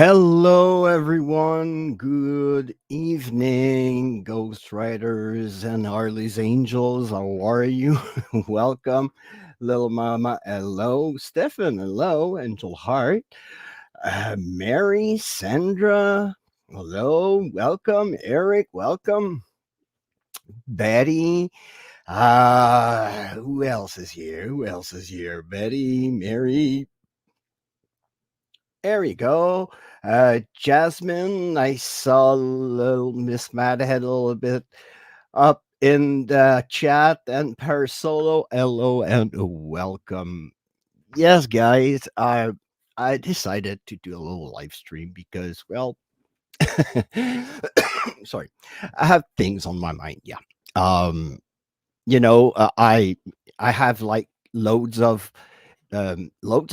Hello, everyone. Good evening, Ghost Riders and Harley's Angels. How are you? Welcome, little mama. Hello, Stefan. Hello, Angel Heart. Mary, Sandra. Hello, welcome, Eric. Welcome, Betty. Who else is here? Who else is here? Betty, Mary, there we go. Jasmine, I saw little Miss Mad Head a little bit up in the chat, and Parasolo, hello and welcome. Yes, guys, I decided to do a little live stream because, well, sorry, I have things on my mind. Yeah, um, I have like loads of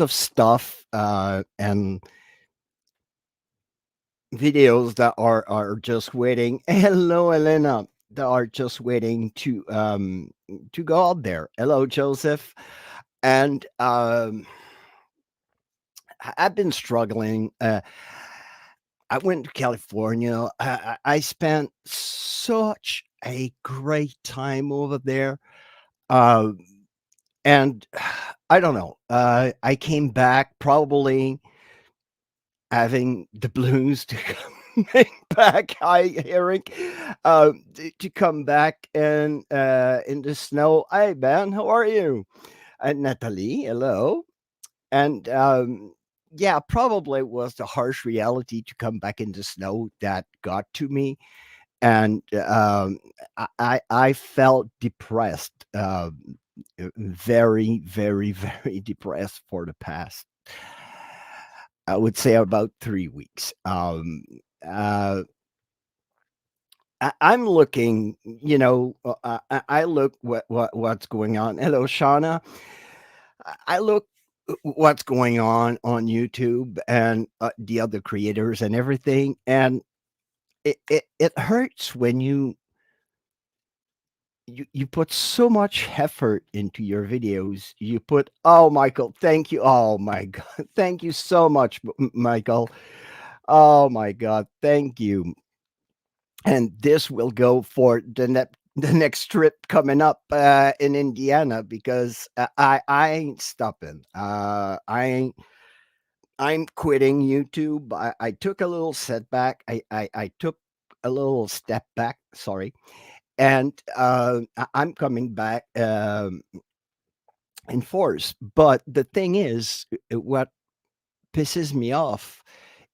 stuff, and videos that are just waiting. Hello, Elena. That are just waiting to go out there. Hello, Joseph. And I've been struggling. I went to California. I spent such a great time over there. Uh, and I don't know. I came back probably having the blues to come back. Hi, Eric. To come back and in the snow. Hi, Ben. How are you? And Natalie. Hello. And yeah, probably it was the harsh reality to come back in the snow that got to me, and I felt depressed. Very, very, very depressed for the past, I would say, about 3 weeks. Uh, I'm looking, I look what's going on. Hello, Shauna. I look what's going on YouTube and the other creators and everything, and it hurts when you put so much effort into your videos. You put, oh, Michael, thank you. Oh my God, thank you so much, Michael. Oh my God, thank you. And this will go for the next trip coming up in Indiana, because I ain't stopping. I'm quitting YouTube. I took a little setback. I took a little step back. Sorry, and I'm coming back in force. But the thing is, what pisses me off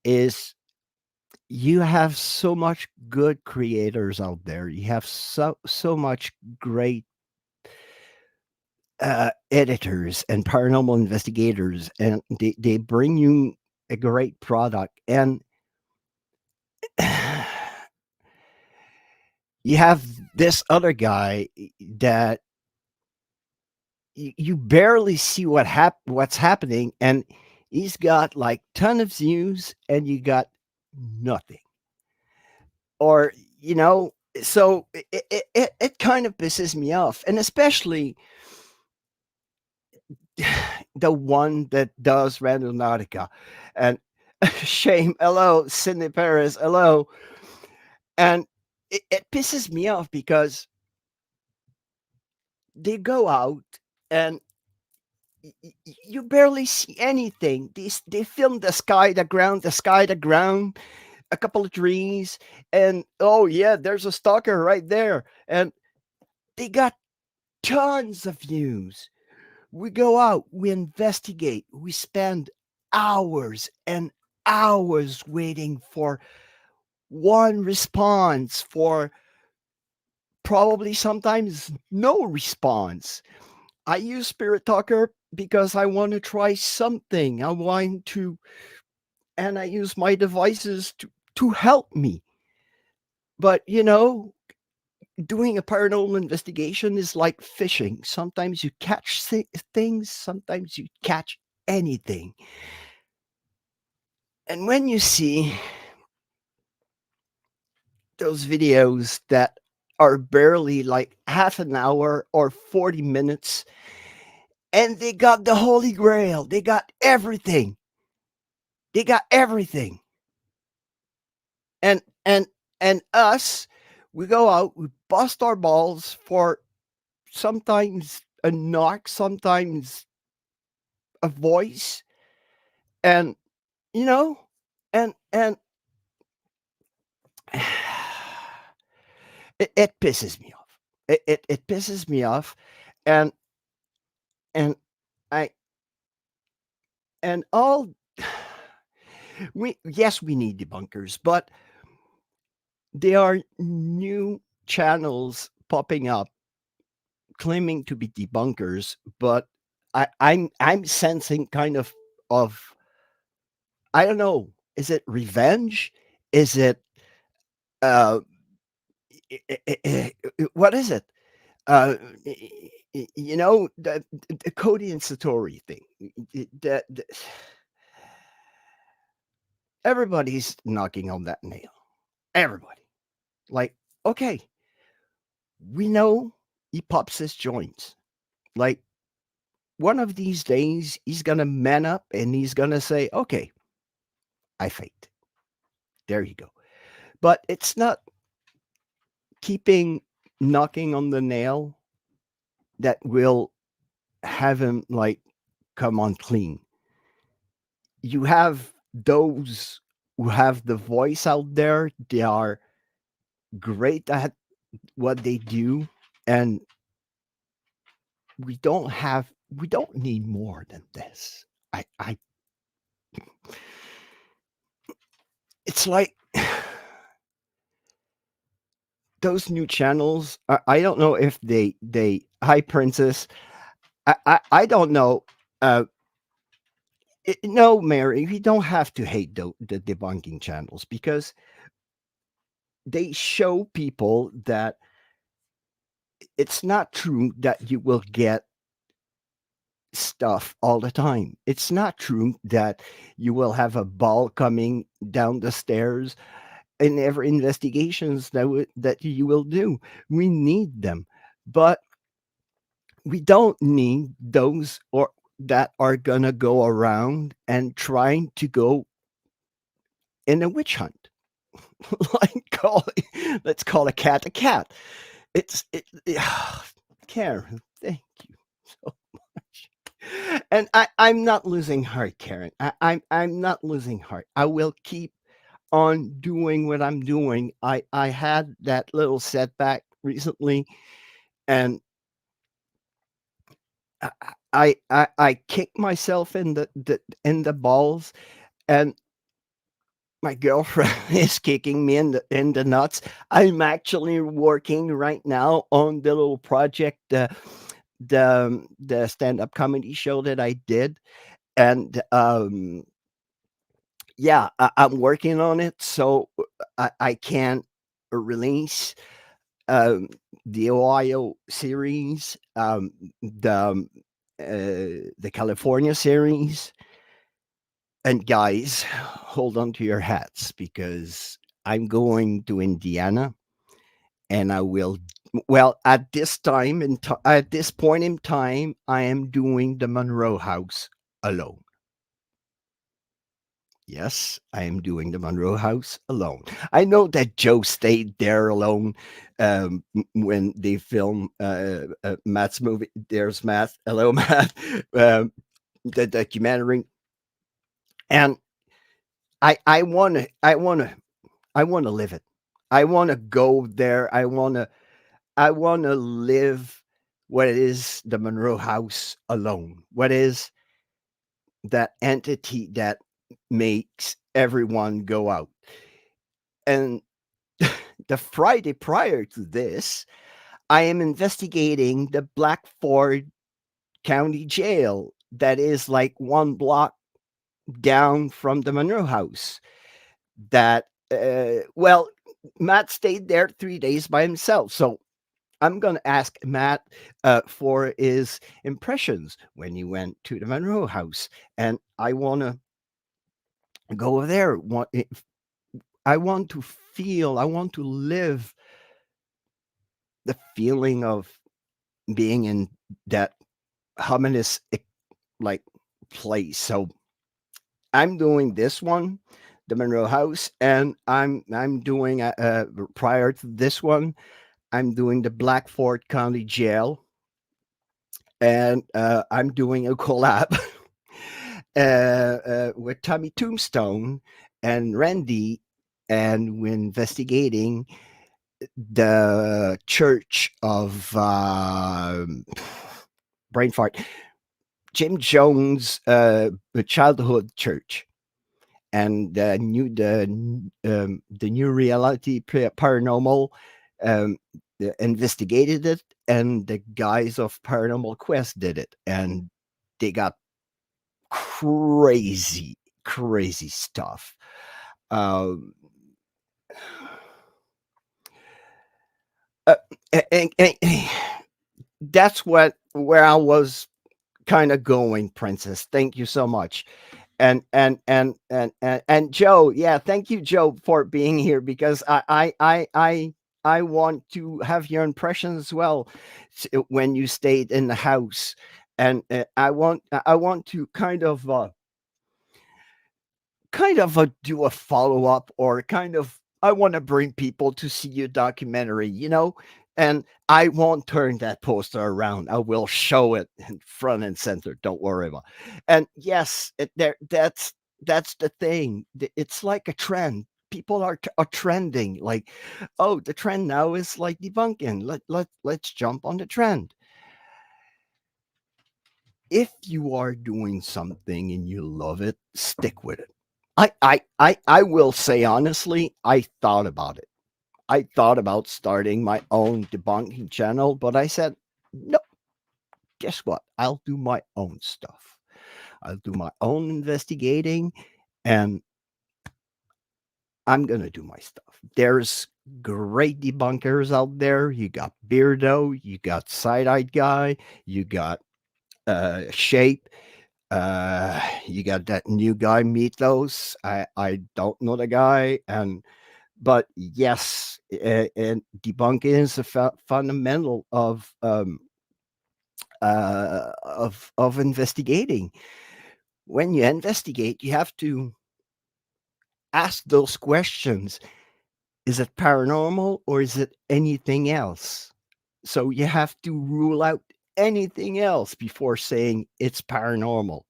is you have so much good creators out there. You have so much great editors and paranormal investigators, and they bring you a great product. And you have this other guy that you barely see what's happening, and he's got like ton of views, and you got nothing. Or so it kind of pisses me off, and especially the one that does Randonautica. And shame, hello, Sydney Paris, hello. And it pisses me off because they go out and you barely see anything. They film the sky, the ground, the sky, the ground, a couple of trees, and oh yeah, there's a stalker right there. And they got tons of views. We go out, we investigate, we spend hours and hours waiting for one response, for probably sometimes no response. I use Spirit Talker because I want to try something. I want to, and I use my devices to help me. But doing a paranormal investigation is like fishing. Sometimes you catch things, sometimes you catch anything. And when you see those videos that are barely like half an hour or 40 minutes, and they got the holy grail, they got everything. They got everything. and and us, we go out, we bust our balls for sometimes a knock, sometimes a voice, and you know, and it pisses me off. It pisses me off, and and I and all we yes we need debunkers, but there are new channels popping up claiming to be debunkers, but I'm sensing kind of I don't know. Is it revenge? Is it uh what is it? Uh, the Cody and Satori thing. Everybody's knocking on that nail. Everybody. Like, okay, we know he pops his joints. Like, one of these days, he's gonna man up and he's gonna say, okay, I faked. There you go. But it's not keeping knocking on the nail that will have him like come on clean. You have those who have the voice out there, they are great at what they do, and we don't need more than this. I it's like those new channels, I don't know if they hi princess. I don't know. No, Mary, you don't have to hate the debunking channels because they show people that it's not true that you will get stuff all the time. It's not true that you will have a ball coming down the stairs in every investigations that you will do. We need them, but we don't need those or that are gonna go around and trying to go in a witch hunt. Like let's call a cat a cat. Karen, thank you so much. And I'm not losing heart, Karen. I'm not losing heart. I will keep on doing what I'm doing. I had that little setback recently, and I kicked myself in the balls, and my girlfriend is kicking me in the nuts. I'm actually working right now on the little project, the stand up comedy show that I did, and yeah, I'm working on it, so I can't release um, the Ohio series, the California series, and guys, hold on to your hats because I'm going to Indiana, and I will. Well, at this time at this point in time, I am doing the Monroe House alone. Yes, I am doing the Monroe House alone. I know that Joe stayed there alone when they film Matt's movie. There's Matt. Hello, Matt. The documentary, and I want to live it. I want to go there. I want to live what is the Monroe House alone. What is that entity that makes everyone go out? And the Friday prior to this, I am investigating the Blackford County Jail that is like one block down from the Monroe House. That, well, Matt stayed there 3 days by himself. So I'm going to ask Matt for his impressions when he went to the Monroe House. And I want to go there. I want to feel, I want to live the feeling of being in that ominous like place. So I'm doing this one. the Monroe House, and I'm doing prior to this one, I'm doing the Blackford County Jail, and I'm doing a collab with Tommy Tombstone and Randy, and we're investigating the Church of brain fart, Jim Jones' childhood church, and the new reality paranormal um, investigated it, and the guys of Paranormal Quest did it, and they got crazy, crazy stuff. Um, uh, and that's what where I was kind of going, Princess. Thank you so much. And Joe, yeah, thank you, Joe, for being here, because I want to have your impression as well, when you stayed in the house, and I want to do a follow up, or kind of, I want to bring people to see your documentary, and I won't turn that poster around. I will show it in front and center. Don't worry about. And yes, that's the thing. It's like a trend. People are trending. Like, oh, the trend now is like debunking. Let's jump on the trend. If you are doing something and you love it, stick with it. I will say honestly, I thought about it. I thought about starting my own debunking channel, but I said, no, guess what? I'll do my own stuff. I'll do my own investigating, and I'm going to do my stuff. There's great debunkers out there. You got Beardo, you got Side Eyed Guy, you got Shape. You got that new guy, Mythos. I don't know the guy, but yes, and debunking is a fundamental of investigating. When you investigate, you have to ask those questions: is it paranormal, or is it anything else? So you have to rule out anything else before saying it's paranormal.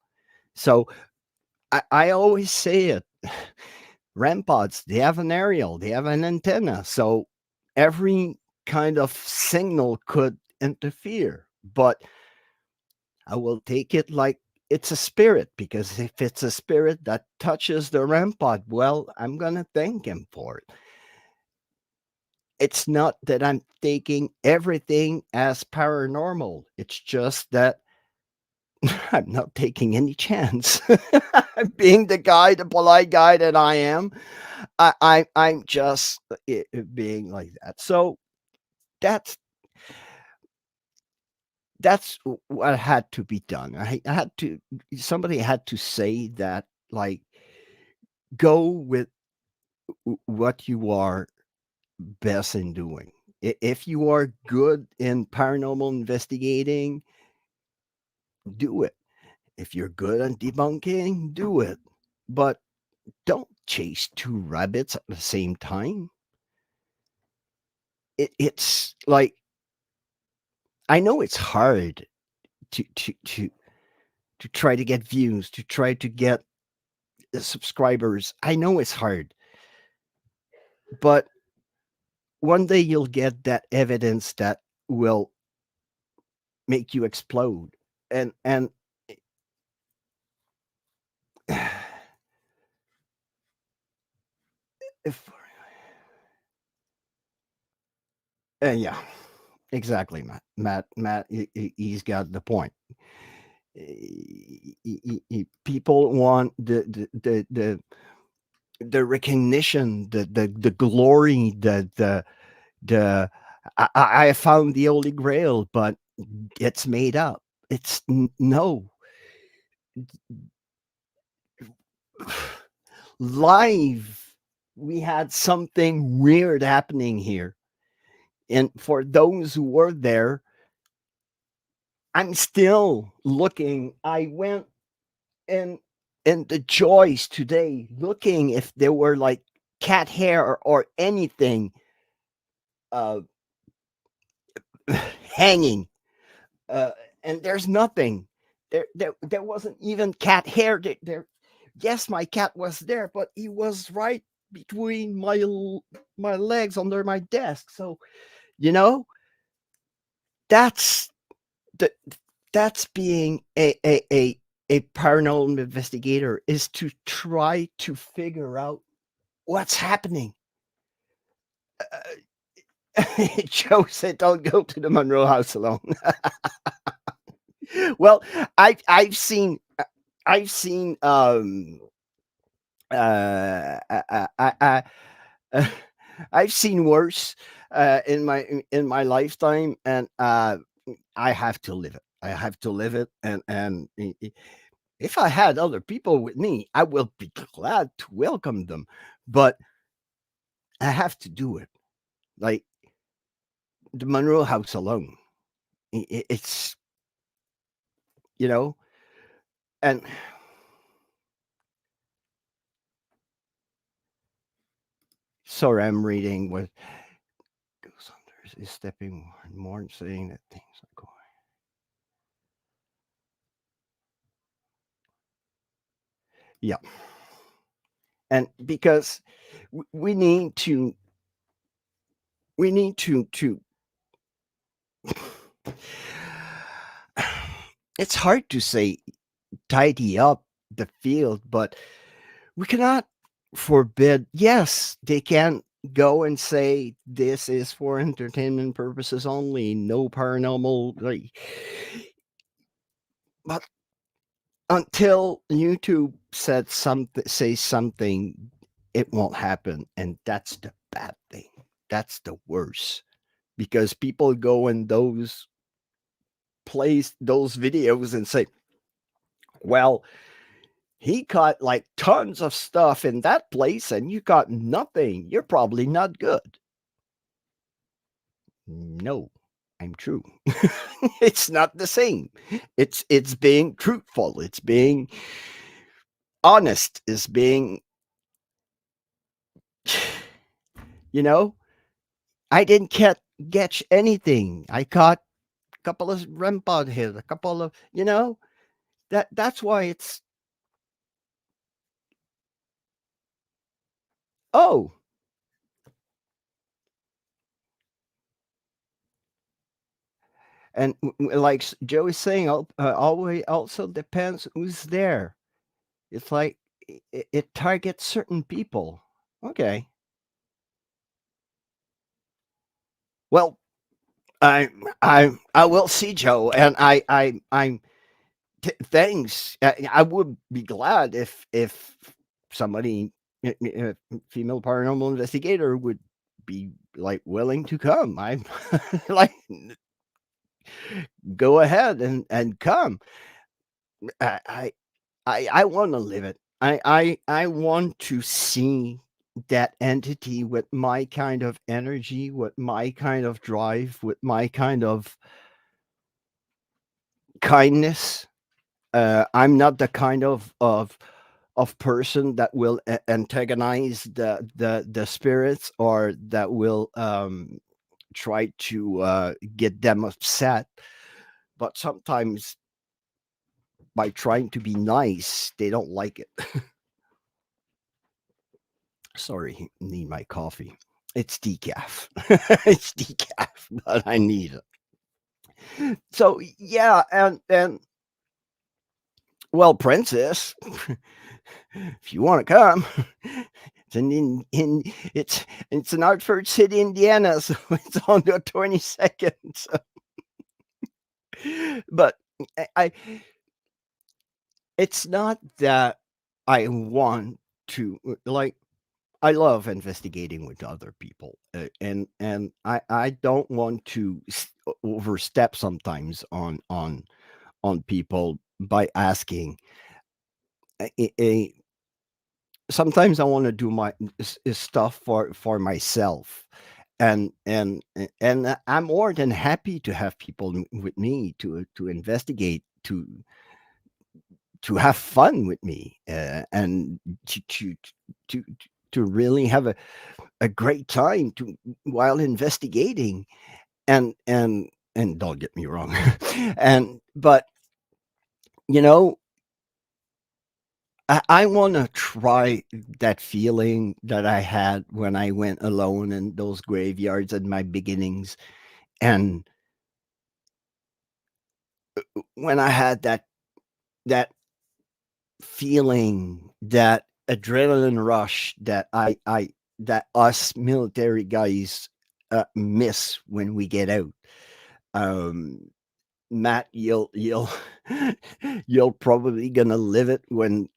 So I always say it. REM pods, they have an aerial, they have an antenna. So every kind of signal could interfere. But I will take it like it's a spirit, because if it's a spirit that touches the REM pod, well, I'm going to thank him for it. It's not that I'm taking everything as paranormal. It's just that I'm not taking any chance. Being the guy, the polite guy that I am, I'm just being like that. So that's that's what had to be done. I had to. Somebody had to say that, like, go with what you are best in doing. If you are good in paranormal investigating, do it. If you're good at debunking, do it. But don't chase two rabbits at the same time. It's like, I know it's hard to to to to try to get views, to try to get subscribers. I know it's hard, but one day you'll get that evidence that will make you explode. And if yeah, exactly, Matt, he's got the point. People want the recognition, the glory, the I found the Holy Grail, but it's made up. It's no live. We had something weird happening here, and for those who were there, I'm still looking. I went and and the joys today looking if there were like cat hair or anything uh, hanging, uh, and there's nothing. There wasn't even cat hair there. Yes, my cat was there, but he was right between my legs under my desk. So you know that's the that's being a paranormal investigator, is to try to figure out what's happening. Joe said, "Don't go to the Monroe House alone." Well, I've seen uh, I've seen worse in my lifetime, and I have to live it. I have to live it, and if I had other people with me, I will be glad to welcome them, but I have to do it. Like the Monroe House alone, it's you know, and sorry, I'm reading what goes on. Is stepping more and saying that things are going. Yeah, and because we need to, we need to. It's hard to say tidy up the field, but we cannot forbid. Yes, they can go and say this is for entertainment purposes only, no paranormal. Like, but until YouTube said something, say something, it won't happen, and that's the bad thing. That's the worst because people go in those place those videos and say, "Well, he caught like tons of stuff in that place, and you got nothing. You're probably not good." No, I'm true. It's not the same. It's being truthful. It's being honest. It's being, you know, I didn't catch anything. I caught a couple of REM pod hits, a couple of, that's why it's, oh, and like Joe is saying, always also depends who's there. It's like it targets certain people. Okay. Well, I will see Joe, and I'm thanks. I would be glad if somebody, female paranormal investigator, would be like willing to come. I'm like, go ahead and come. I I I want to live it. I want to see that entity with my kind of energy, with my kind of drive, with my kind of kindness. I'm not the kind of person that will antagonize the spirits, or that will try to get them upset. But sometimes by trying to be nice, they don't like it. Sorry, need my coffee. It's decaf. It's decaf, but I need it. So yeah, and well, Princess, if you want to come, it's in Hartford City, Indiana, so it's on the 22nd. So, but I it's not that I want to like. I love investigating with other people, and I don't want to overstep sometimes on people by asking. Sometimes I want to do my stuff for myself, and I'm more than happy to have people with me to investigate, to have fun with me, and to to really have a great time to while investigating. And don't get me wrong, and but you know, I want to try that feeling that I had when I went alone in those graveyards at my beginnings, and when I had that feeling, that adrenaline rush that I that us military guys miss when we get out. Um, Matt, you'll you'll probably gonna live it when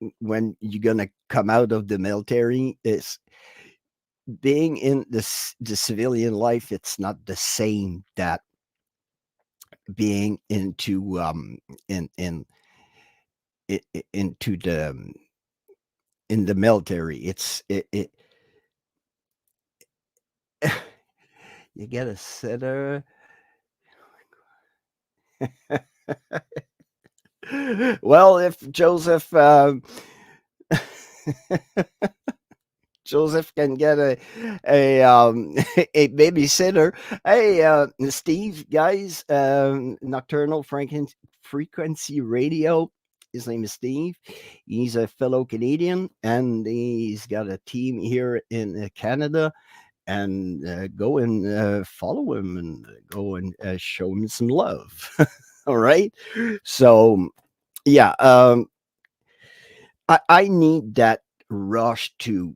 you're gonna come out of the military. It's being in the civilian life. It's not the same that being into the in the military. You get a sitter. Well, if Joseph can get a a babysitter. Hey, Steve, guys, Nocturnal Frequency Radio. His name is Steve. He's a fellow Canadian, and he's got a team here in Canada. And go and follow him, and go and show him some love. All right. So yeah, I need that rush to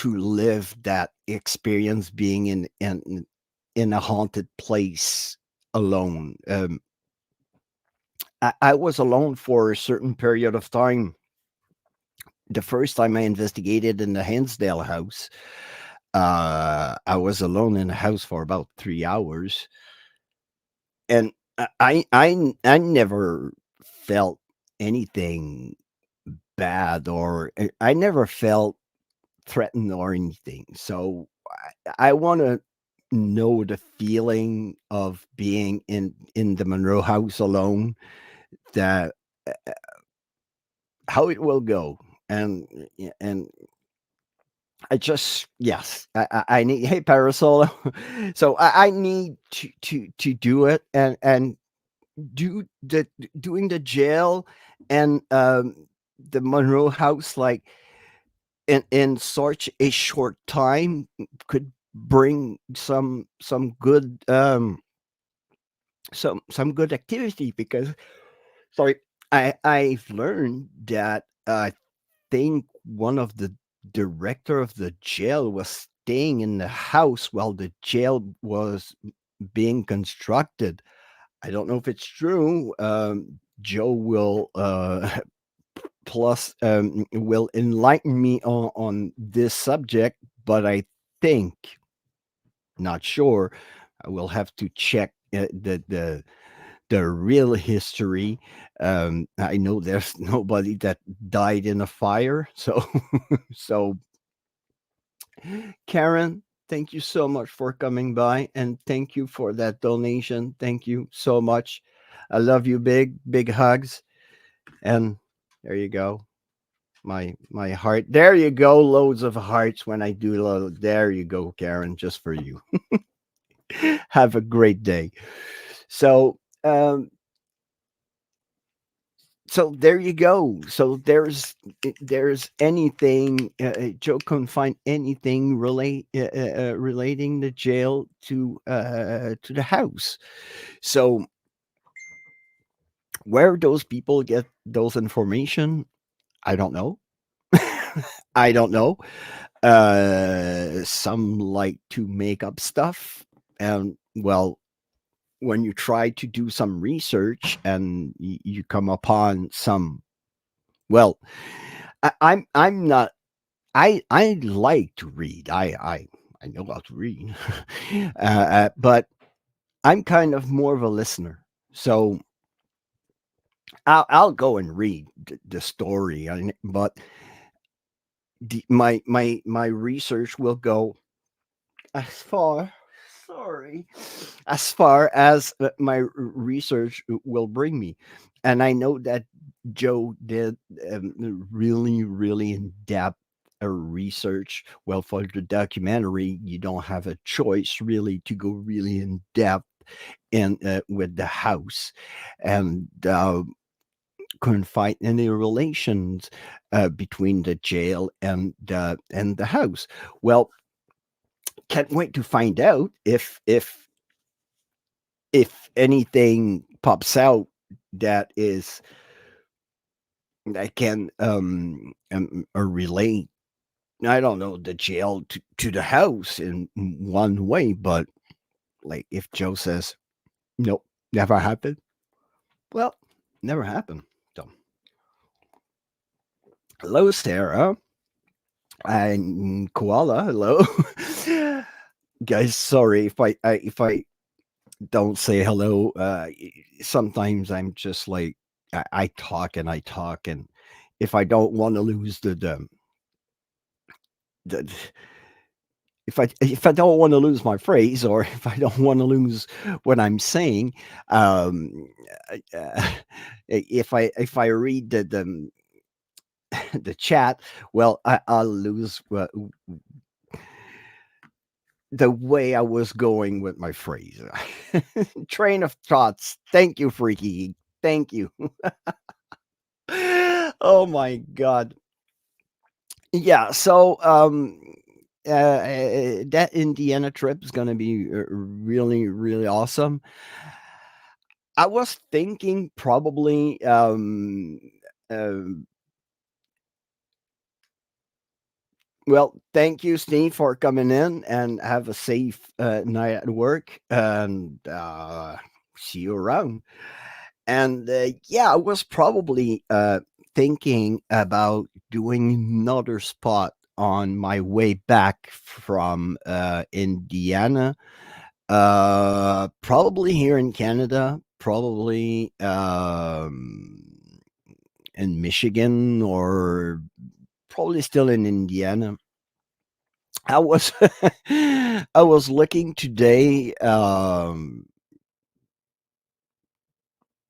live that experience being in a haunted place alone. I was alone for a certain period of time. The first time I investigated in the Hensdale house, I was alone in the house for about 3 hours, and I never felt anything bad, or I never felt threatened or anything. So I want to know the feeling of being in the Monroe house alone, that how it will go. And I just, yes, I need, hey Parasol. So I need to do it, and do the doing the jail and the Monroe house, like in such a short time, could bring some good some good activity. Because, sorry, I've learned that I think one of the director of the jail was staying in the house while the jail was being constructed. I don't know if it's true. Joe will plus will enlighten me on this subject, but I think, not sure. I will have to check the real history. I know there's nobody that died in a fire, so so Karen, thank you so much for coming by, and thank you for that donation. Thank you so much. I love you, big hugs, and there you go. My heart. There you go. Loads of hearts when I do. There you go, Karen, just for you. Have a great day. So so there you go. So there's anything, Joe couldn't find anything relating the jail to the house. So where those people get those information, I don't know. I don't know. Some like to make up stuff, and well, when you try to do some research and you come upon some, well, I'm not, I like to read. I know how to read, but I'm kind of more of a listener. So I'll go and read the story, but my research will go as far. Sorry. As far as my research will bring me. And I know that Joe did really, really in depth research. Well, for the documentary, you don't have a choice really to go really in depth in with the house, and couldn't find any relations between the jail and the house. Well, can't wait to find out if anything pops out that is that can or relate, I don't know, the jail to the house in one way. But like if Joe says nope, never happened, well, never happened. So hello, Sarah and Koala. Hello. Guys, sorry if I don't say hello. Sometimes I'm just like I talk and I talk, and if I don't want to lose the if I don't want to lose my phrase, or if I don't want to lose what I'm saying, um, if I read the chat, well, I'll lose the way I was going with my phrase. Train of thoughts. Thank you, Freaky. Thank you. Oh my god. Yeah, so that Indiana trip is going to be really really awesome. I was thinking probably uh, well, thank you, Steve, for coming in, and have a safe night at work, and see you around. And yeah, I was probably thinking about doing another spot on my way back from Indiana, probably here in Canada, probably in Michigan, or probably still in Indiana. I was I was looking today.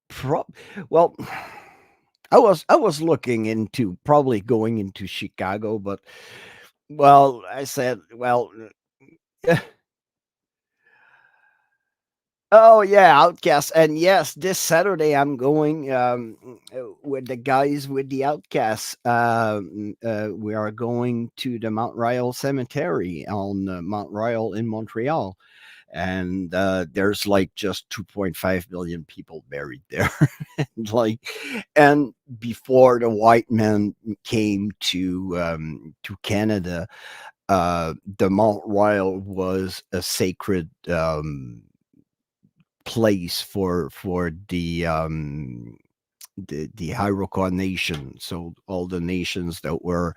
Pro- well, I was looking into probably going into Chicago, but well, I said, well, oh yeah, Outcast, and yes, this Saturday I'm going with the guys with the Outcasts. We are going to the Mount Royal Cemetery on Mount Royal in Montreal, and there's like just 2.5 million people buried there. Like, and before the white men came to Canada, the Mount Royal was a sacred place for the Iroquois nation. So all the nations that were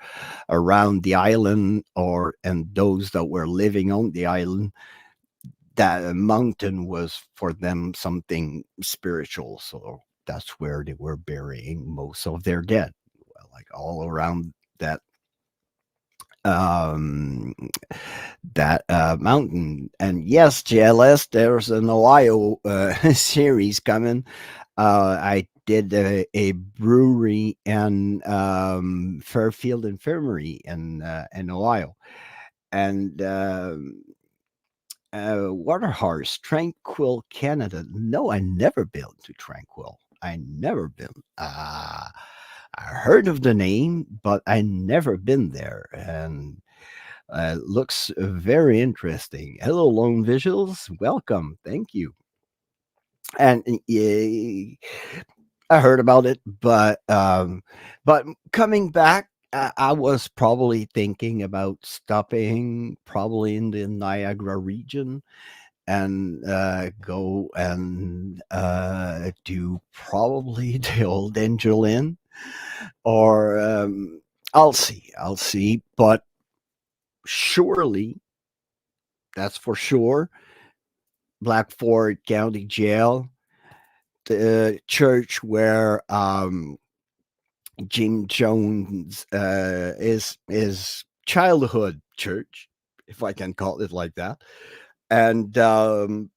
around the island, or and those that were living on the island, that mountain was for them something spiritual. So that's where they were burying most of their dead, like all around that um mountain. And yes, JLS, there's an Ohio series coming. I did a brewery in Fairfield Infirmary in Ohio, and Waterhouse, Tranquil, Canada. No, I never been to Tranquil. I never been. I heard of the name, but I never been there, and looks very interesting. Hello, Lone Visuals. Welcome. Thank you. And I heard about it, but coming back, I was probably thinking about stopping probably in the Niagara region, and go and do probably the old Angel Inn, or I'll see, but surely, that's for sure, Blackford County Jail, the church where Jim Jones is childhood church, if I can call it like that. and the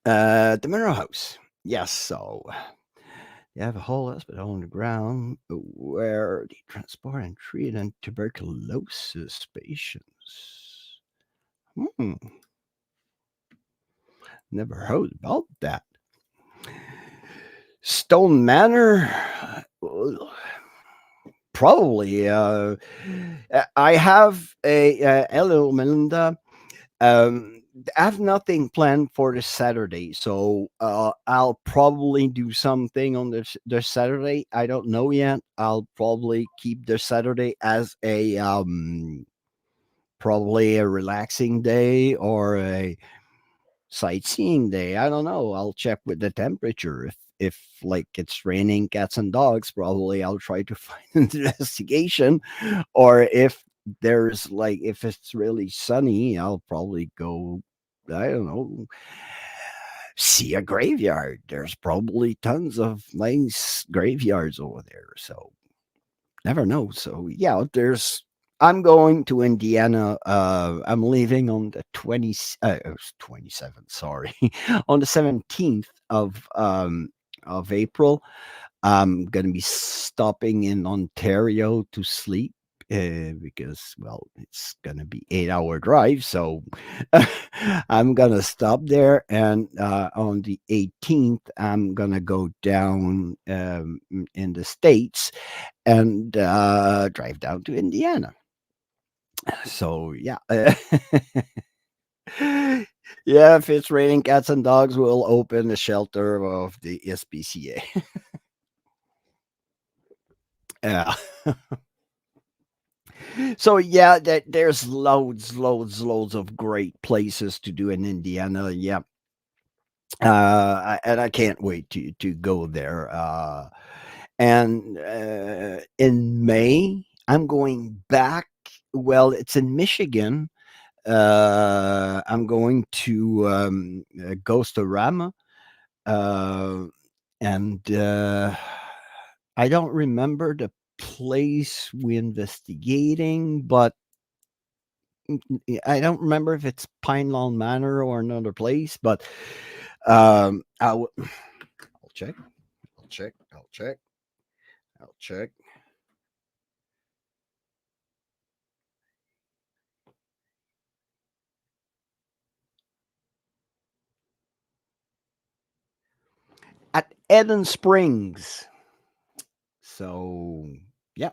mineral house. Yes, so you have a whole hospital on the ground where they transport and treat and tuberculosis patients. Hmm, never heard about that. Stone Manor, probably. I have a hello, Melinda. I have nothing planned for this Saturday, so I'll probably do something on this Saturday. I don't know yet. I'll probably keep this Saturday as a probably a relaxing day or a sightseeing day. I don't know. I'll check with the temperature. If like it's raining cats and dogs, probably I'll try to find an investigation. Or if there's like if it's really sunny, I'll probably go. I don't know. See a graveyard. There's probably tons of nice graveyards over there. So never know. So yeah, there's. I'm going to Indiana. I'm leaving on the 27th. Sorry, on the 17th of April. I'm gonna be stopping in Ontario to sleep because, well, it's gonna be 8 hour drive. So I'm gonna stop there, and on the 18th, I'm gonna go down in the states and drive down to Indiana. So yeah, yeah. If it's raining cats and dogs, we'll open the shelter of the SPCA. Yeah. So yeah, there's loads of great places to do in Indiana. Yeah, and I can't wait to go there. And in May, I'm going back. Well, it's in Michigan. I'm going to Ghostorama, uh, and I don't remember the place we investigating, but I don't remember if it's Pine Lawn Manor or another place. But I'll check. I'll check. I'll check. I'll check. At Eden Springs. So yeah,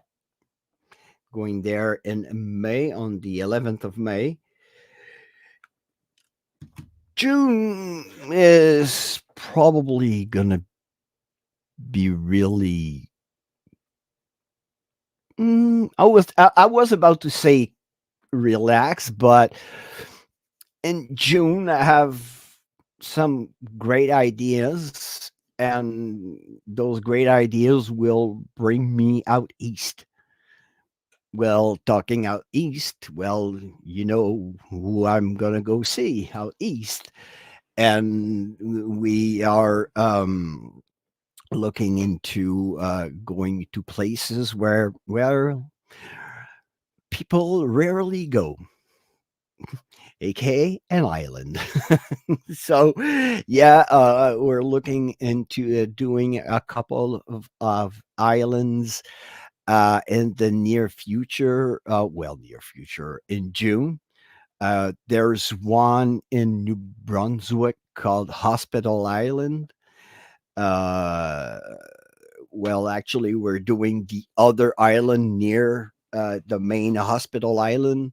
going there in May on the 11th of May. June is probably gonna be really. I was about to say relax, but in June I have some great ideas, and those great ideas will bring me out east. Well, talking out east, well, you know who I'm gonna go see out east, and we are looking into going to places where people rarely go, aka an island. So, yeah, we're looking into doing a couple of islands in the near future. Well, near future in June. There's one in New Brunswick called Hospital Island. Uh, well, actually, we're doing the other island near the main hospital island,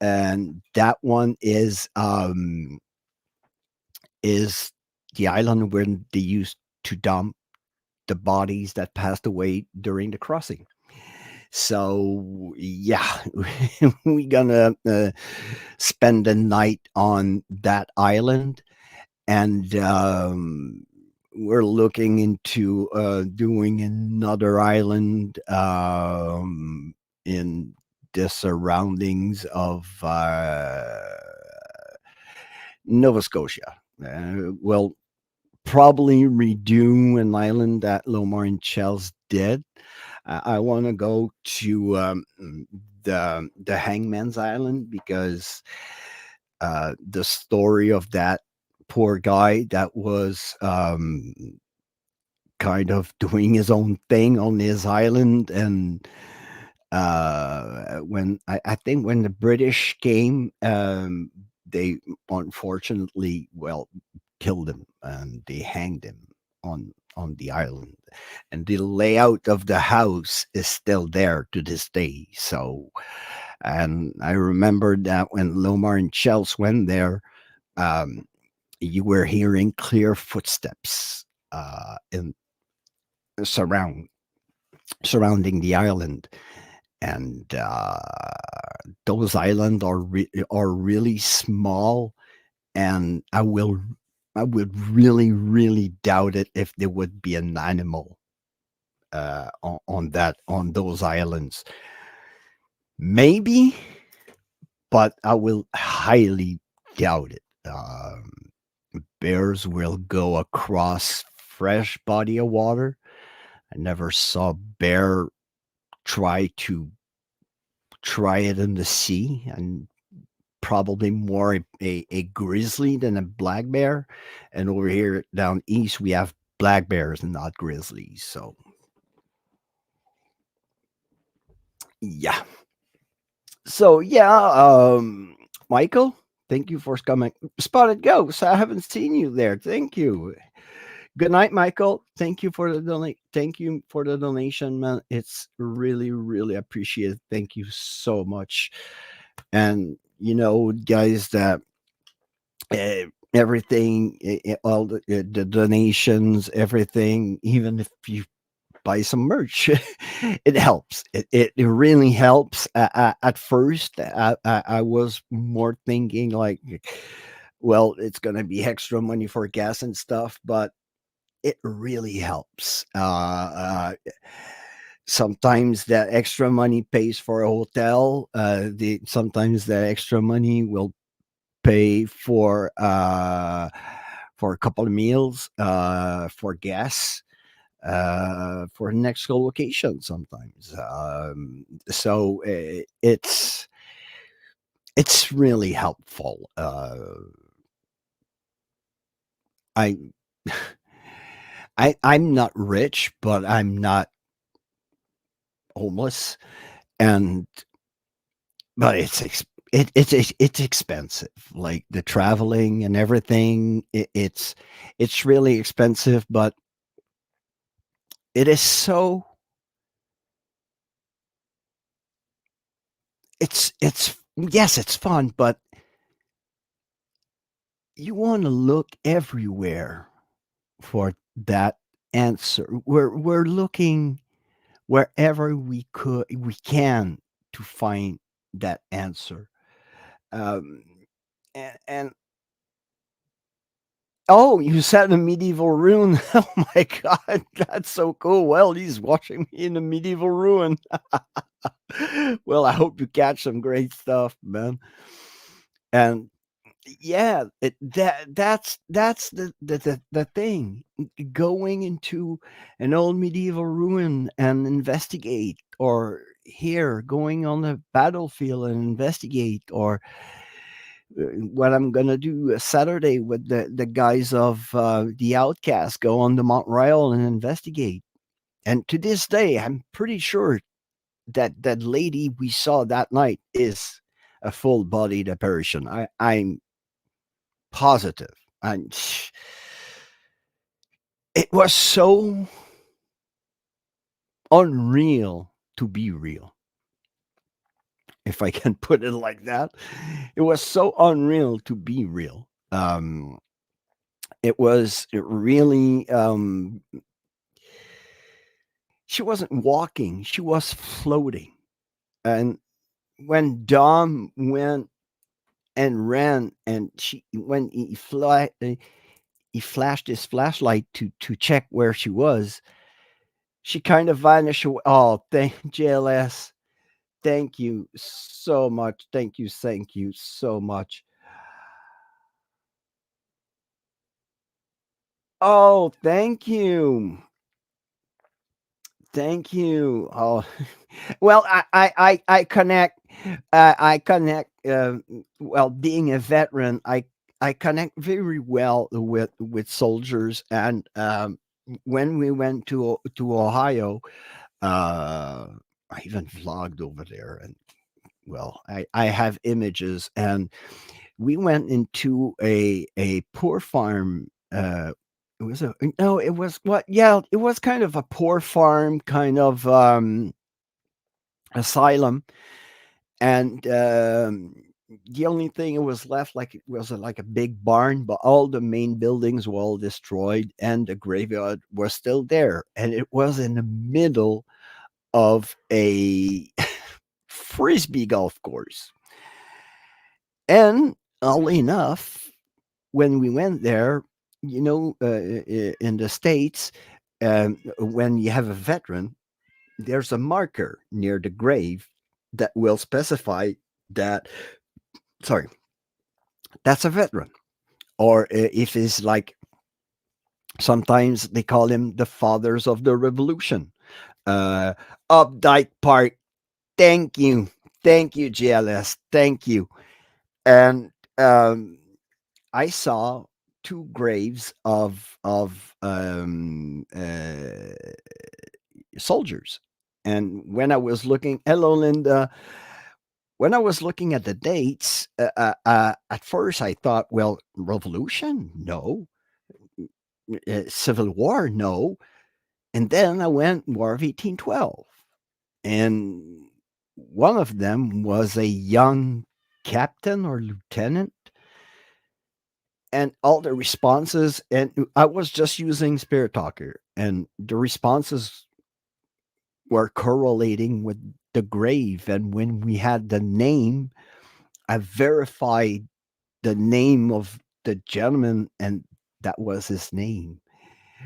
and that one is the island where they used to dump the bodies that passed away during the crossing. So yeah, we're gonna spend the night on that island, and we're looking into doing another island in the surroundings of Nova Scotia. Well, probably redo an island that Lomar and Chels did. I want to go to the Hangman's Island because the story of that poor guy that was kind of doing his own thing on his island. And when I think when the British came, they unfortunately, well, killed him and they hanged him on the island. And the layout of the house is still there to this day. So, and I remember that when Lomar and Chels went there, um, you were hearing clear footsteps in surround surrounding the island. And those islands are really small, and I would really doubt it if there would be an animal on those islands. Maybe, but I will highly doubt it. Bears will go across fresh body of water. I never saw bear try to try it in the sea, and probably more a grizzly than a black bear. And over here down east, we have black bears and not grizzlies. So, yeah. So, yeah, Michael, thank you for coming. Spotted Ghost, I haven't seen you there. Thank you. Good night, Michael. Thank you for the donate. Thank you for the donation, man. It's really appreciated. Thank you so much. And guys, that everything, all the donations, everything, even if you buy some merch, it helps. It really helps. At first, I was more thinking like, well, it's gonna be extra money for gas and stuff, but it really helps. Sometimes that extra money pays for a hotel. Sometimes that extra money will pay for a couple of meals, for gas, for the next location sometimes. So it's really helpful. I I'm not rich, but I'm not homeless, and but it's expensive. Like the traveling and everything, it's really expensive, but it is so it's yes, it's fun, but you want to look everywhere for that answer. We're looking wherever we can to find that answer. Um, and oh, you sat in a medieval ruin. Oh my god, that's so cool. Well, he's watching me in a medieval ruin. Well, I hope you catch some great stuff, man. And yeah, that's the thing. Going into an old medieval ruin and investigate, or here going on the battlefield and investigate, or what I'm gonna do Saturday with the guys of the Outcast, go on the Mount Royal and investigate. And to this day, I'm pretty sure that that lady we saw that night is a full-bodied apparition. I'm positive. And it was so unreal to be real, if I can put it like that. It was so unreal to be real. It was really, she wasn't walking, she was floating. And when Dom went and ran, and when he flashed his flashlight to check where she was, she kind of vanished away. Oh, thank JLS. Thank you so much. Thank you so much. Oh, thank you. Thank you. Oh, well, I connect. I connect. uh, well, being a veteran, I connect very well with soldiers, and when we went to Ohio, I even vlogged over there, and well, I have images, and we went into a poor farm. It was a no, it was what? Yeah, it was kind of a poor farm, kind of asylum, and the only thing it was left like it was like a big barn, but all the main buildings were all destroyed, and the graveyard was still there, and it was in the middle of a frisbee golf course. And oddly enough, when we went there, in the States, when you have a veteran, there's a marker near the grave that will specify that, sorry, that's a veteran. Or if it's like, sometimes they call him the fathers of the revolution. Uh, Updike Park, thank you. Thank you, GLS. Thank you. And I saw two graves of soldiers. And when I was looking, hello, Linda. When I was looking at the dates, at first I thought, well, revolution? No. Civil War? No. And then I went War of 1812. And one of them was a young captain or lieutenant, and all the responses, and I was just using Spirit Talker, and the responses were correlating with the grave. And when we had the name, I verified the name of the gentleman, and that was his name.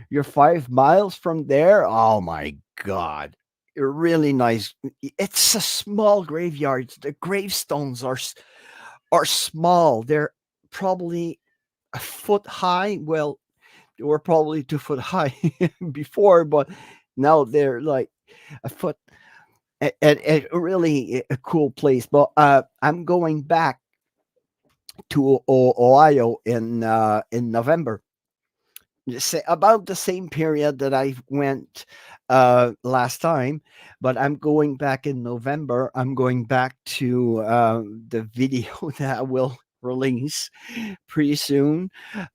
You're 5 miles from there. Oh my god. Really nice. It's a small graveyard. The gravestones are small. They're probably a foot high. Well, they were probably 2 foot high before, but now they're like a foot. And really a cool place. But I'm going back to Ohio in November. About the same period that I went last time, but I'm going back in November. I'm going back to the video that I will release pretty soon.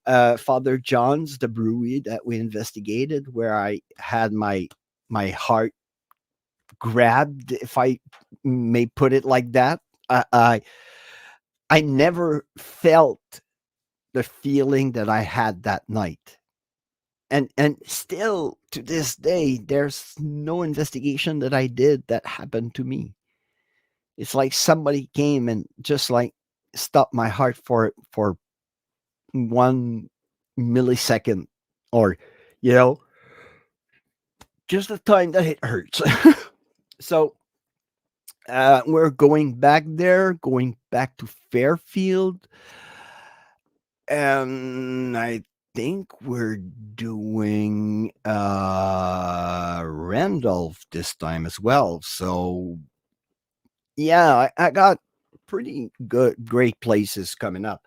Father John's, the brewery that we investigated, where I had my heart grabbed, if I may put it like that. I never felt the feeling that I had that night. And still to this day, there's no investigation that I did that happened to me. It's like somebody came and just like stopped my heart for 1 millisecond, or you know just the time that it hurts. So we're going back there, going back to Fairfield, and I think we're doing Randolph this time as well. So yeah, I got pretty great places coming up,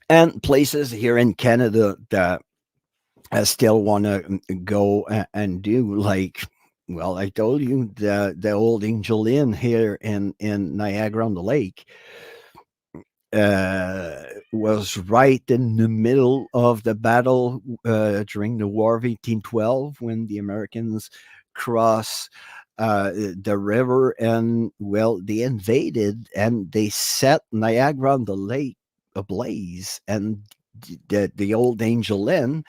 and places here in Canada that I still want to go and do. Like, well, I told you the old Angel Inn here in Niagara on the Lake uh, was right in the middle of the battle during the War of 1812, when the Americans crossed the river, and well, they invaded and they set Niagara on the Lake ablaze. And the old Angel Inn,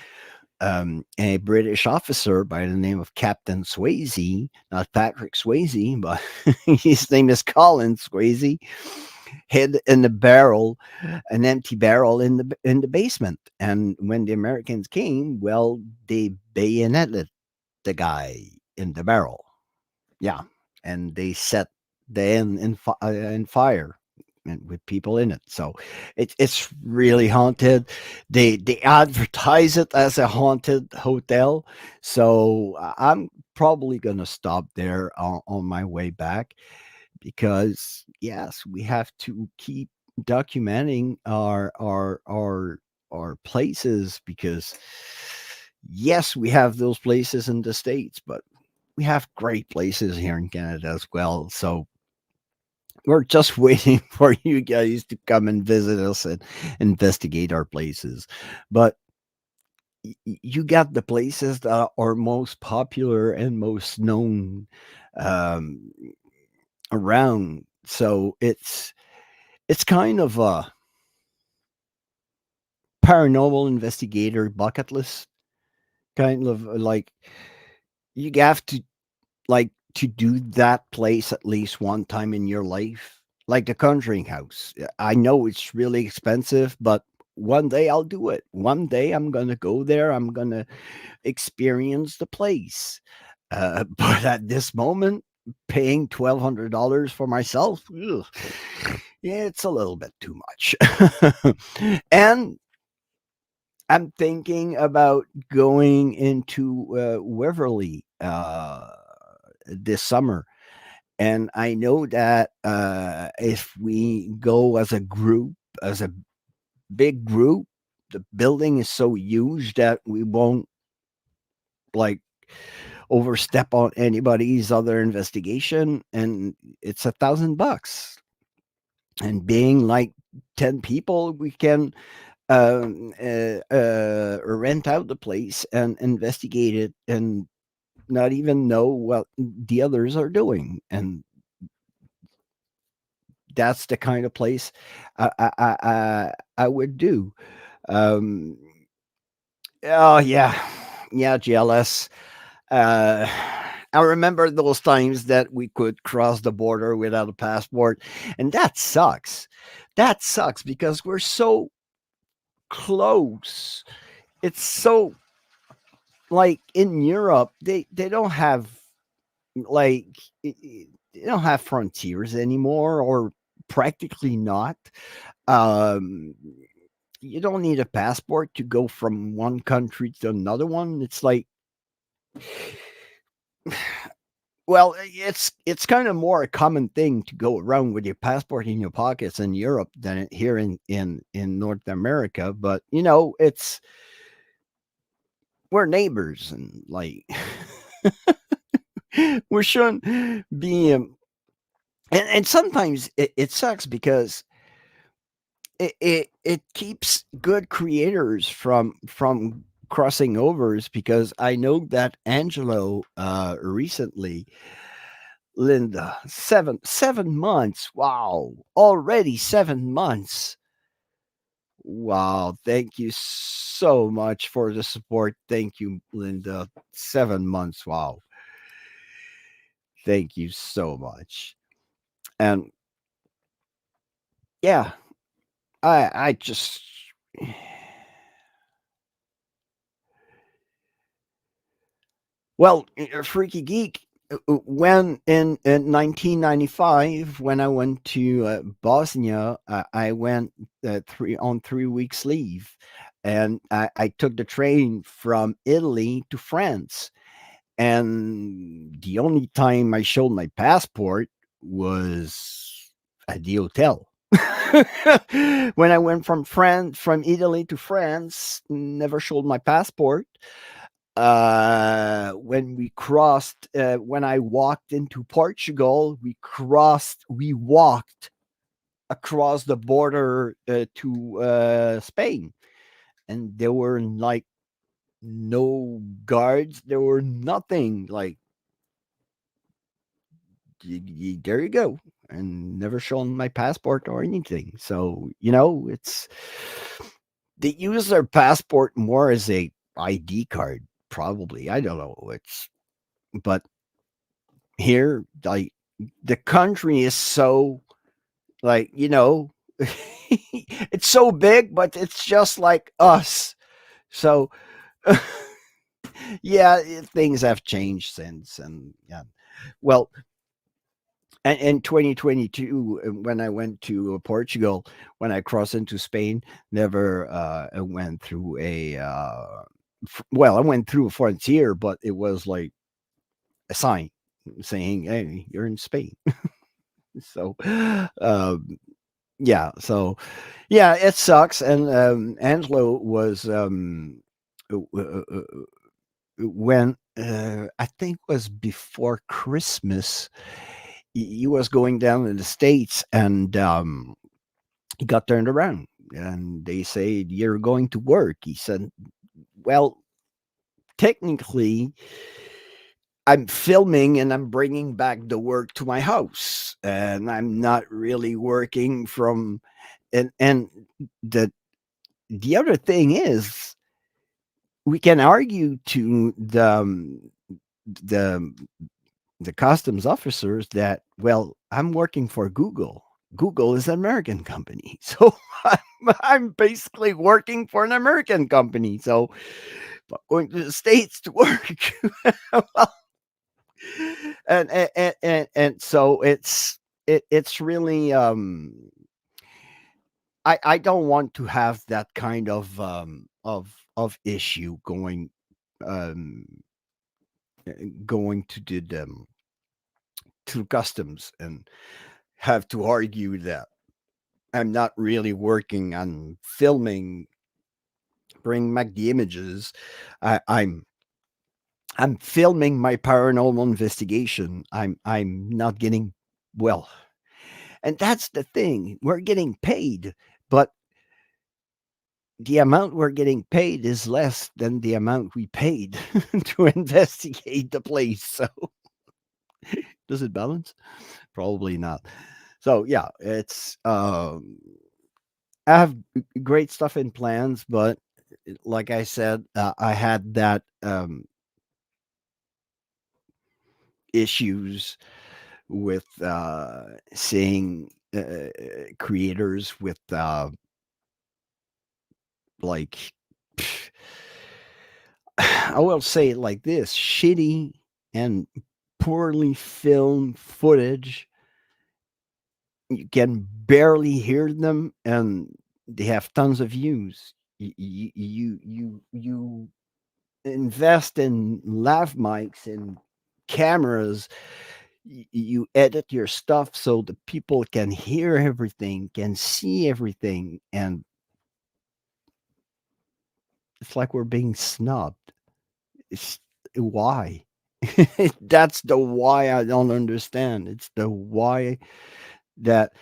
a British officer by the name of Captain Swayze, not Patrick Swayze, but his name is Colin Swayze, hid in the barrel, an empty barrel in the basement. And when the Americans came, well, they bayoneted the guy in the barrel. Yeah, and they set the inn in fire, and with people in it. So it's really haunted. They advertise it as a haunted hotel. So I'm probably gonna stop there on my way back. because yes, we have to keep documenting our places, because yes, we have those places in the States, but we have great places here in Canada as well. So we're just waiting for you guys to come and visit us and investigate our places. But you got the places that are most popular and most known um, around. So it's kind of a paranormal investigator bucket list, kind of like you have to like to do that place at least one time in your life, like the Conjuring House. I know it's really expensive, but one day I'll do it. One day I'm gonna go there. I'm gonna experience the place. But at this moment, paying $1,200 for myself, ugh, yeah, it's a little bit too much. And I'm thinking about going into Waverly this summer. And I know that if we go as a group, as a big group, the building is so huge that we won't like overstep on anybody's other investigation. And it's $1,000. And being like 10 people, we can rent out the place and investigate it and not even know what the others are doing. And that's the kind of place I would do. Um, oh yeah, yeah, GLS. Uh, I remember those times that we could cross the border without a passport, and that sucks. That sucks because we're so close. It's so like in Europe, they don't have like they don't have frontiers anymore, or practically not. Um, you don't need a passport to go from one country to another one. It's like, well, it's kind of more a common thing to go around with your passport in your pockets in Europe than here in North America. But it's we're neighbors, and like we shouldn't be. And sometimes it sucks because it keeps good creators from crossing overs, because I know that Angelo recently, Linda, 7 months. Wow, already 7 months. Wow, thank you so much for the support. Thank you, Linda. 7 months. Wow, thank you so much. And yeah, I just well, Freaky Geek. When in 1995, when I went to Bosnia, I went 3 weeks leave, and I took the train from Italy to France. And the only time I showed my passport was at the hotel. When I went from Italy to France, never showed my passport. When we crossed, when I walked into Portugal, we walked across the border to Spain, and there were like no guards, there were nothing. Like, there you go, and never shown my passport or anything. So it's they use their passport more as a ID card, probably. I don't know. But here, like, the country is so, like, it's so big, but it's just like us. So yeah, things have changed since. And yeah, well, and in 2022, when I went to Portugal, when I crossed into Spain, never I went through well, I went through a frontier, but it was like a sign saying, "Hey, you're in Spain." So, um, yeah, so yeah, it sucks. And Angelo was when I think was before Christmas. He was going down in the states, and he got turned around, and they said, "You're going to work." He said, "Well, technically, I'm filming and I'm bringing back the work to my house, and I'm not really working from." And the the other thing is, we can argue to the the customs officers that, well, I'm working for Google. Google is an American company, so I'm basically working for an American company. So, but going to the states to work, well, and so it's really I don't want to have that kind of issue um going to to customs and have to argue that I'm not really working on filming, bring back the images. I'm filming my paranormal investigation. I'm not getting, well, and that's the thing. We're getting paid, but the amount we're getting paid is less than the amount we paid to investigate the place. So does it balance? Probably not. So yeah, it's I have great stuff in plans, but like I said, I had that issues with seeing creators with like I will say it like this: shitty and poorly filmed footage. You can barely hear them, and they have tons of views. You invest in lav mics and cameras. You edit your stuff so the people can hear everything, can see everything, and it's like we're being snubbed. It's why. That's the why I don't understand. It's the why that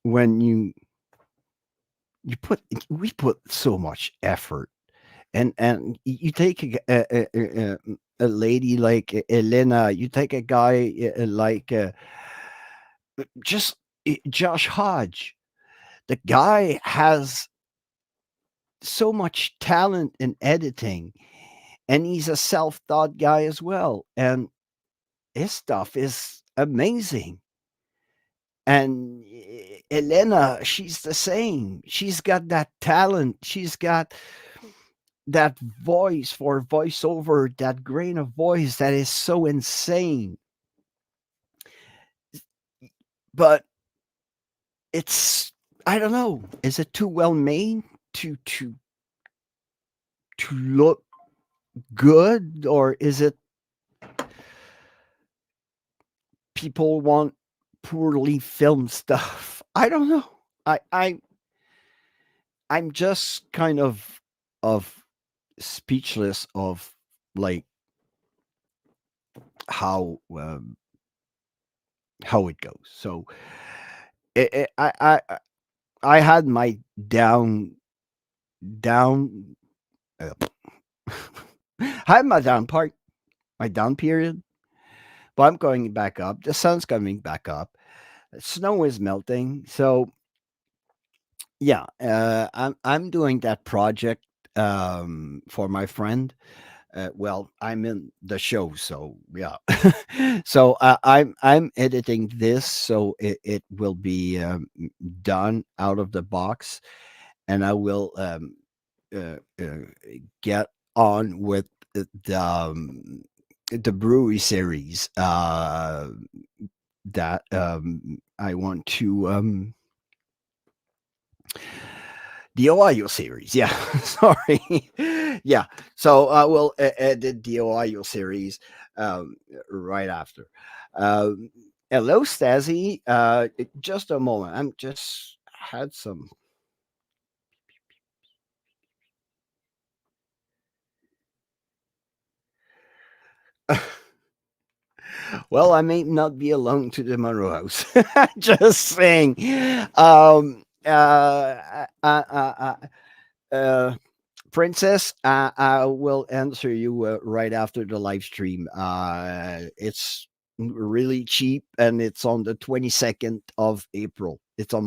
when you put we put so much effort, and you take a lady like Elena, you take a guy like just Josh Hodge. The guy has so much talent in editing, and he's a self-taught guy as well, and his stuff is amazing. And Elena, she's the same. She's got that talent. She's got that voice for voiceover, that grain of voice that is so insane. But it's, I don't know, is it too well made to to look good, or is it people want poorly filmed stuff? I don't know. I I'm just kind of speechless of like how how it goes. So it, I had my down uh, I had my down part, my down period, but I'm going back up. The sun's coming back up. Snow is melting. So yeah, I'm doing that project for my friend. Well, I'm in the show, so yeah. So I'm editing this, so it will be done out of the box, and I will get on with the brewery series that I want to the Ohio series. Yeah, sorry. Yeah, so I will edit the Ohio series right after. Um, Hello, Stazzy. Just a moment. I'm just had some. Well, I may not be alone to the Monroe House. Just saying. Uh, Princess, I will answer you right after the live stream. It's really cheap, and it's on the 22nd of April. It's a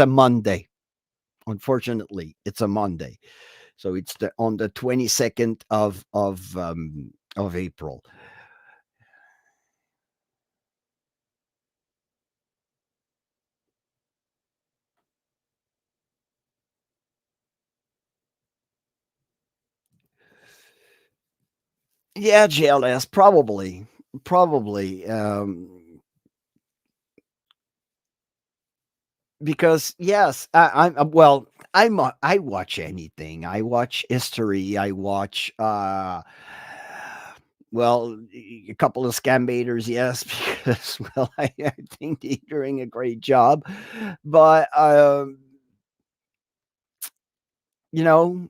Monday. Unfortunately, it's a Monday, so it's on the 22nd of April. Yeah, JLS, probably. Because yes, I'm well. I watch anything. I watch history. I watch well, a couple of scam baiters, yes, because well, I think they're doing a great job, but you know,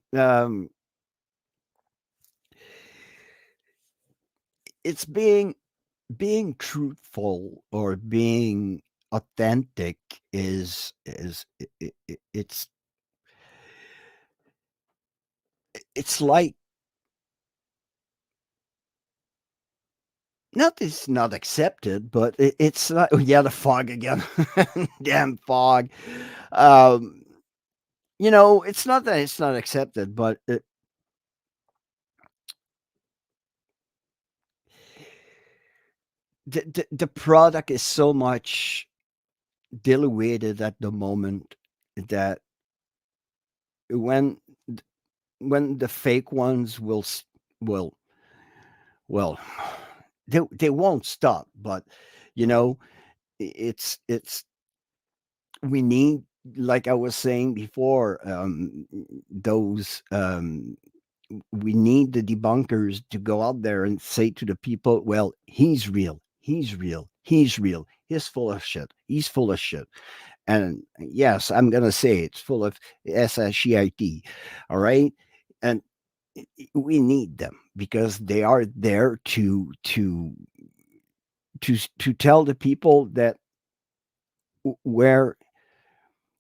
it's being truthful or being authentic it's like not that it's not accepted, but it's not. Oh, yeah, the fog again, damn fog. Um, it's not that it's not accepted, but the product is so much diluted at the moment that when when the fake ones will well they won't stop, but you know it's we need, like I was saying before, those we need the debunkers to go out there and say to the people, well, he's real, he's real, he's real, he's full of shit, he's full of shit. And yes, I'm gonna say it's full of shit. All right. And we need them because they are there to tell the people that where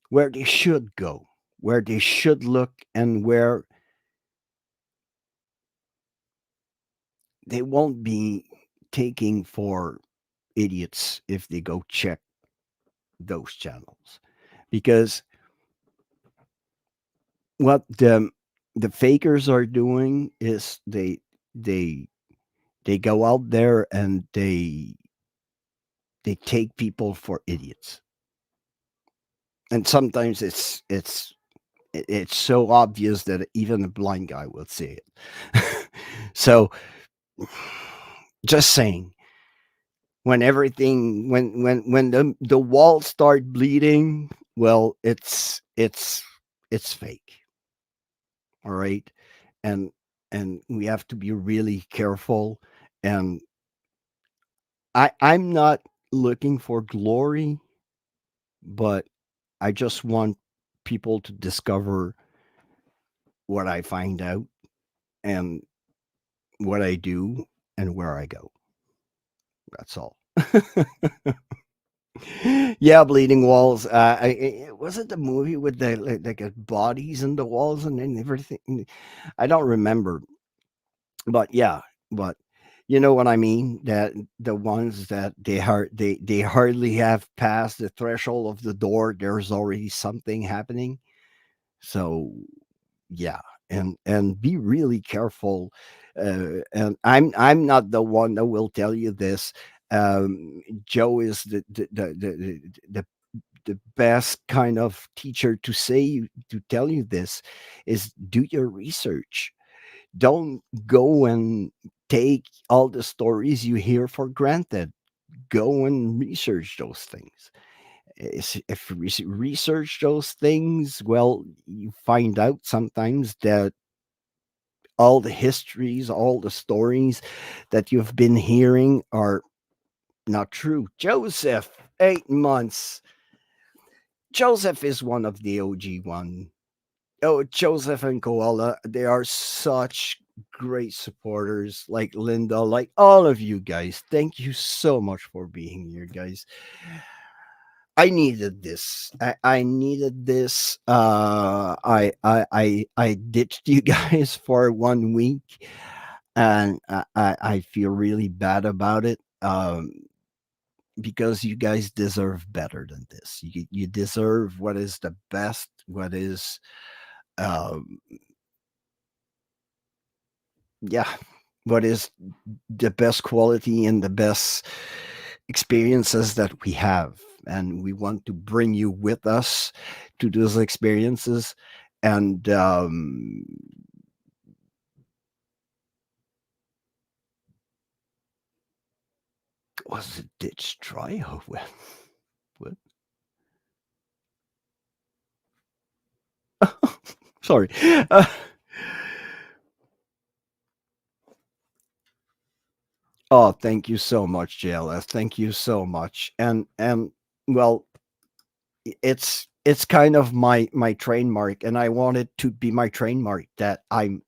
they should go, where they should look, and where they won't be taking for idiots if they go check those channels. Because what the fakers are doing is they they go out there and they take people for idiots. And sometimes it's so obvious that even a blind guy will see it. So just saying, when everything when the walls start bleeding, well, it's fake. All right. and and we have to be really careful. And I'm not looking for glory, but I just want people to discover what I find out, and what I do, and where I go. That's all. Yeah, bleeding walls. Was it the movie with the like bodies in the walls and everything? I don't remember, but yeah, but you know what I mean. That the ones that they hardly have passed the threshold of the door, there's already something happening. So yeah, and be really careful. And I'm not the one that will tell you this. Joe is the best kind of teacher to to tell you this. Is do your research. Don't go and take all the stories you hear for granted. Go and research those things. If you research those things, well, you find out sometimes that all the histories, all the stories that you've been hearing are Not true. Joseph, 8 months. Joseph is one of the OG one. Oh, Joseph and Koala, they are such great supporters. Like Linda, like all of you guys. Thank you so much for being here, guys. I needed this. I needed this. I ditched you guys for 1 week, and I feel really bad about it. Because you guys deserve better than this. You deserve what is the best, what is um yeah, what is the best quality and the best experiences that we have. And we want to bring you with us to those experiences. And was it ditch dry or what? Sorry. Uh, oh, thank you so much, JLS. Thank you so much. And well, it's kind of my trademark, and I want it to be my trademark that I'm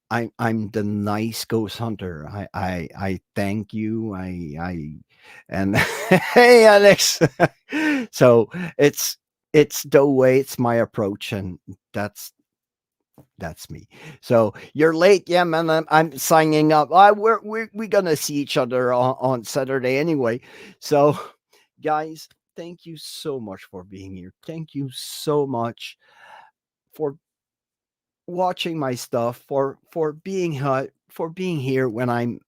the nice ghost hunter. I thank you. I and hey Alex. So it's the way, it's my approach, and that's that's me. So you're late, yeah, man. I'm signing up. We're gonna see each other on Saturday anyway. So guys, thank you so much for being here. Thank you so much for watching my stuff, for being here when I'm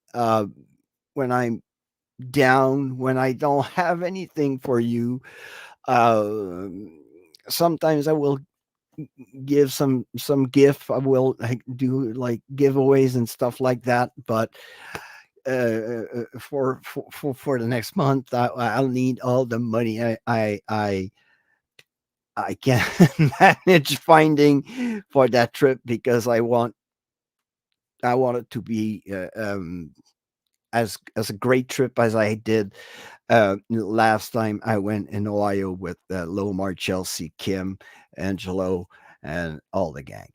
down, when I don't have anything for you. Sometimes I will give some gift. I will like do like giveaways and stuff like that, but for the next month, I'll need all the money I can manage finding for that trip, because I want it to be as a great trip as I did last time I went in Ohio with Lomar, Chelsea, Kim, Angelo, and all the gang.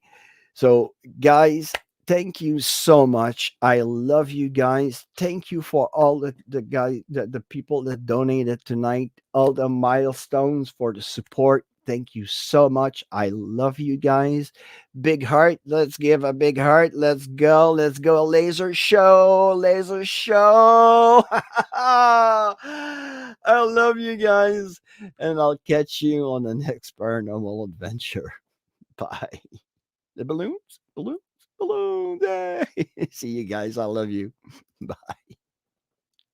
So, guys, thank you so much. I love you guys. Thank you for all the people that donated tonight, all the milestones, for the support. Thank you so much. I love you guys. Big heart. Let's give a big heart. Let's go. Let's go. Laser show. Laser show. I love you guys. And I'll catch you on the next paranormal adventure. Bye. The balloons, balloons, balloons. Hey. See you guys. I love you. Bye.